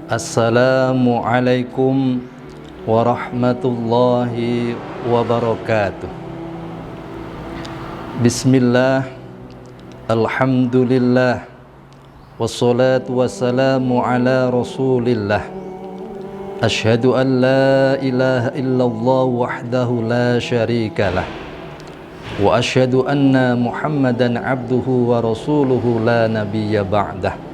Assalamualaikum warahmatullahi wabarakatuh. Bismillah, alhamdulillah, wassalatu wassalamu ala rasulillah. Ashhadu an la ilaha illallah wahdahu la syarikalah, wa ashhadu anna Muhammadan abduhu wa rasuluhu la nabiyya ba'dah.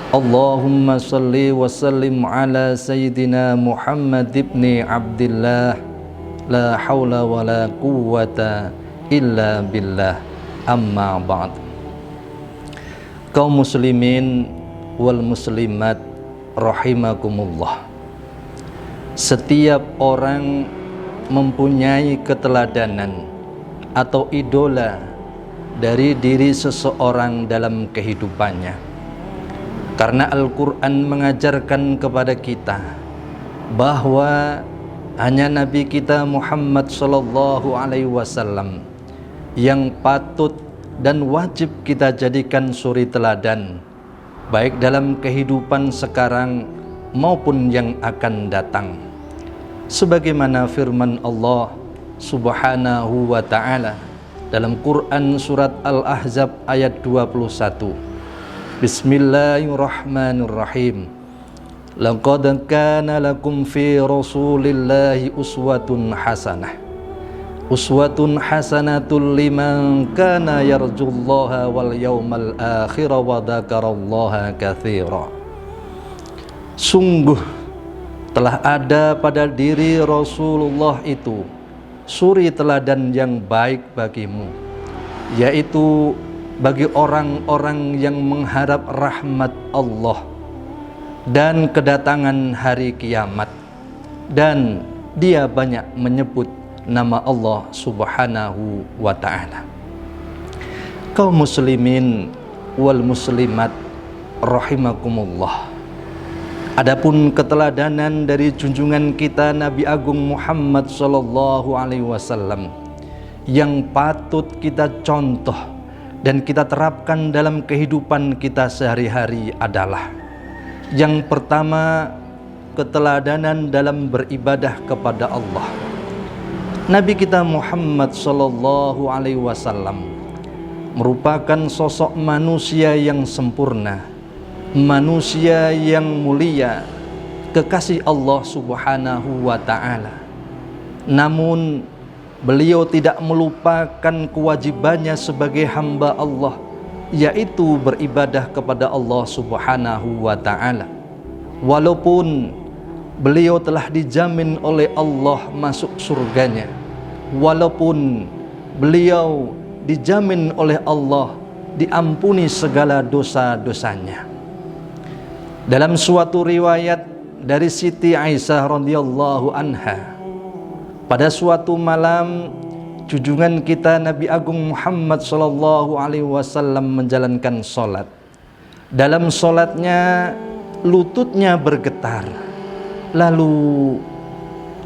Allahumma salli wa sallim ala sayyidina Muhammad ibn Abdillah, la hawla wa la quwwata illa billah, amma ba'd. Kaum muslimin wal muslimat rahimakumullah. Setiap orang mempunyai keteladanan atau idola dari diri seseorang dalam kehidupannya. Karena Al-Quran mengajarkan kepada kita bahwa hanya Nabi kita Muhammad sallallahu alaihi wasallam yang patut dan wajib kita jadikan suri teladan, baik dalam kehidupan sekarang maupun yang akan datang. Sebagaimana firman Allah subhanahu wa ta'ala dalam Quran surat Al-Ahzab ayat 21. Bismillahirrahmanirrahim. Laqad kana lakum fi rasulillahi uswatun hasanah. Uswatun hasanatul liman kana yarjullaha wal yawmal akhir wa dzakarallaha katsira. Sungguh telah ada pada diri Rasulullah itu suri teladan yang baik bagimu, yaitu bagi orang-orang yang mengharap rahmat Allah dan kedatangan hari kiamat, dan dia banyak menyebut nama Allah subhanahu wa ta'ala. Kaum muslimin wal muslimat rahimakumullah. Adapun keteladanan dari junjungan kita Nabi Agung Muhammad sallallahu alaihi wasallam yang patut kita contoh dan kita terapkan dalam kehidupan kita sehari-hari adalah: yang pertama, keteladanan dalam beribadah kepada Allah. Nabi kita Muhammad sallallahu alaihi wasallam merupakan sosok manusia yang sempurna, manusia yang mulia, kekasih Allah subhanahu wa ta'ala. Namun beliau tidak melupakan kewajibannya sebagai hamba Allah, yaitu beribadah kepada Allah subhanahu wa ta'ala. Walaupun beliau telah dijamin oleh Allah masuk surganya, walaupun beliau dijamin oleh Allah diampuni segala dosa-dosanya. Dalam suatu riwayat dari Siti Aisyah radhiyallahu anha, pada suatu malam junjungan kita Nabi Agung Muhammad sallallahu alaihi wasallam menjalankan salat. Dalam salatnya lututnya bergetar. Lalu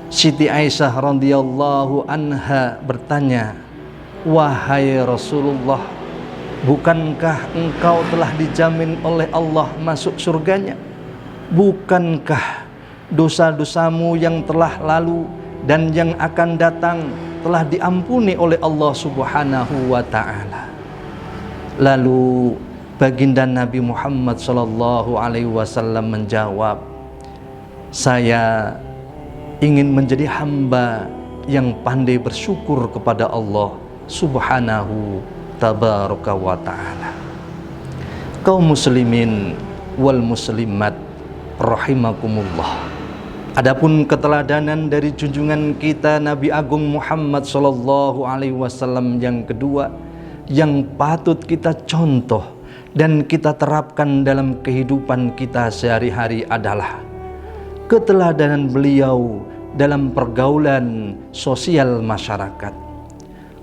Siti Aisyah radhiyallahu anha bertanya, "Wahai Rasulullah, bukankah engkau telah dijamin oleh Allah masuk surganya? Bukankah dosa-dosamu yang telah lalu dan yang akan datang telah diampuni oleh Allah subhanahu wa ta'ala?" Lalu baginda Nabi Muhammad sallallahu alaihi wasallam menjawab, "Saya ingin menjadi hamba yang pandai bersyukur kepada Allah subhanahu tabaraka wa ta'ala." Kaum muslimin wal muslimat rahimakumullah. Adapun keteladanan dari junjungan kita Nabi Agung Muhammad sallallahu alaihi wasallam yang kedua, yang patut kita contoh dan kita terapkan dalam kehidupan kita sehari-hari adalah keteladanan beliau dalam pergaulan sosial masyarakat.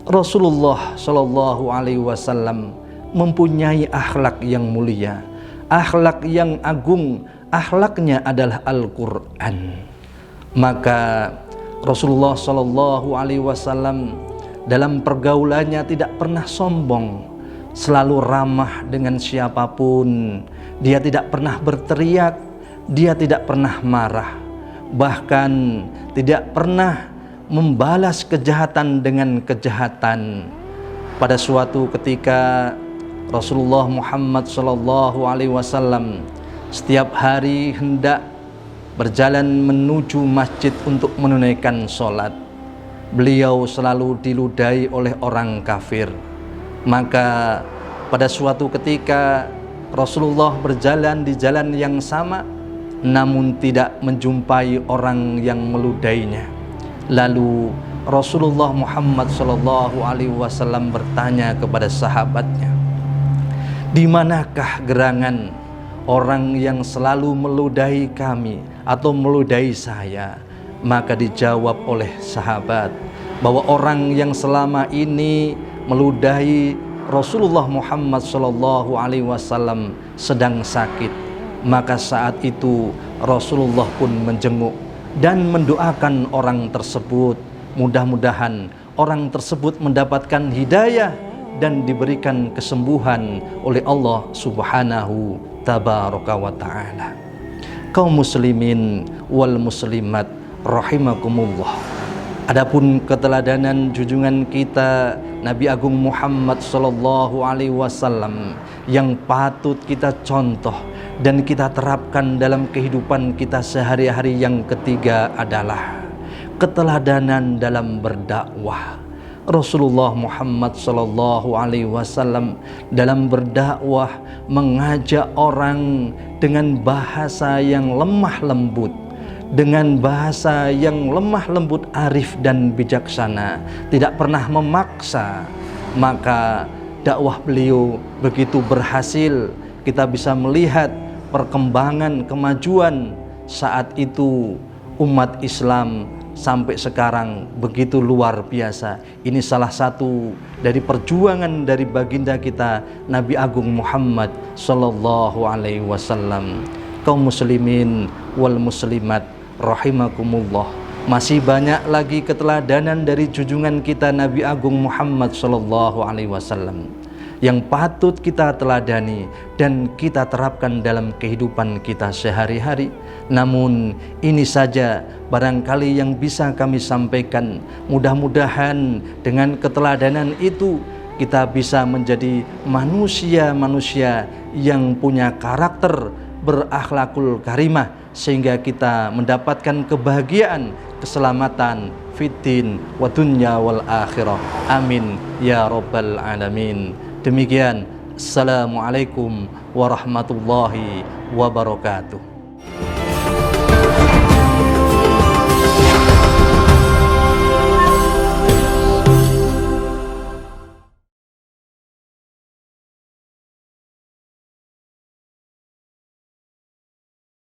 Rasulullah sallallahu alaihi wasallam mempunyai akhlak yang mulia, akhlak yang agung. Akhlaknya adalah Al-Quran. Maka Rasulullah sallallahu alaihi wasallam dalam pergaulannya tidak pernah sombong, selalu ramah dengan siapapun. Dia tidak pernah berteriak, dia tidak pernah marah, bahkan tidak pernah membalas kejahatan dengan kejahatan. Pada suatu ketika Rasulullah Muhammad SAW setiap hari hendak berjalan menuju masjid untuk menunaikan sholat. Beliau selalu diludahi oleh orang kafir. Maka pada suatu ketika Rasulullah berjalan di jalan yang sama, namun tidak menjumpai orang yang meludahinya. Lalu Rasulullah Muhammad SAW bertanya kepada sahabatnya, "Di manakah gerangan orang yang selalu meludahi kami atau meludahi saya?" Maka dijawab oleh sahabat bahwa orang yang selama ini meludahi Rasulullah Muhammad SAW sedang sakit. Maka saat itu Rasulullah pun menjenguk dan mendoakan orang tersebut. Mudah-mudahan orang tersebut mendapatkan hidayah dan diberikan kesembuhan oleh Allah Subhanahu tabaraka wa ta'ala. Kaum muslimin wal muslimat rahimakumullah. Adapun keteladanan junjungan kita Nabi Agung Muhammad SAW yang patut kita contoh dan kita terapkan dalam kehidupan kita sehari-hari, yang ketiga adalah keteladanan dalam berdakwah. Rasulullah Muhammad SAW dalam berdakwah mengajak orang dengan bahasa yang lemah lembut, dengan bahasa yang lemah lembut, arif dan bijaksana, tidak pernah memaksa. Maka dakwah beliau begitu berhasil. Kita bisa melihat perkembangan kemajuan saat itu umat Islam sampai sekarang begitu luar biasa. Ini salah satu dari perjuangan dari baginda kita Nabi Agung Muhammad sallallahu alaihi wasallam. Kaum muslimin wal muslimat rahimakumullah, masih banyak lagi keteladanan dari junjungan kita Nabi Agung Muhammad sallallahu alaihi wasallam yang patut kita teladani dan kita terapkan dalam kehidupan kita sehari-hari. Namun ini saja barangkali yang bisa kami sampaikan. Mudah-mudahan dengan keteladanan itu kita bisa menjadi manusia-manusia yang punya karakter berakhlakul karimah, sehingga kita mendapatkan kebahagiaan, keselamatan fiddin wa dunya wal akhirah. Amin ya rabbal alamin. Demikian, assalamualaikum warahmatullahi wabarakatuh.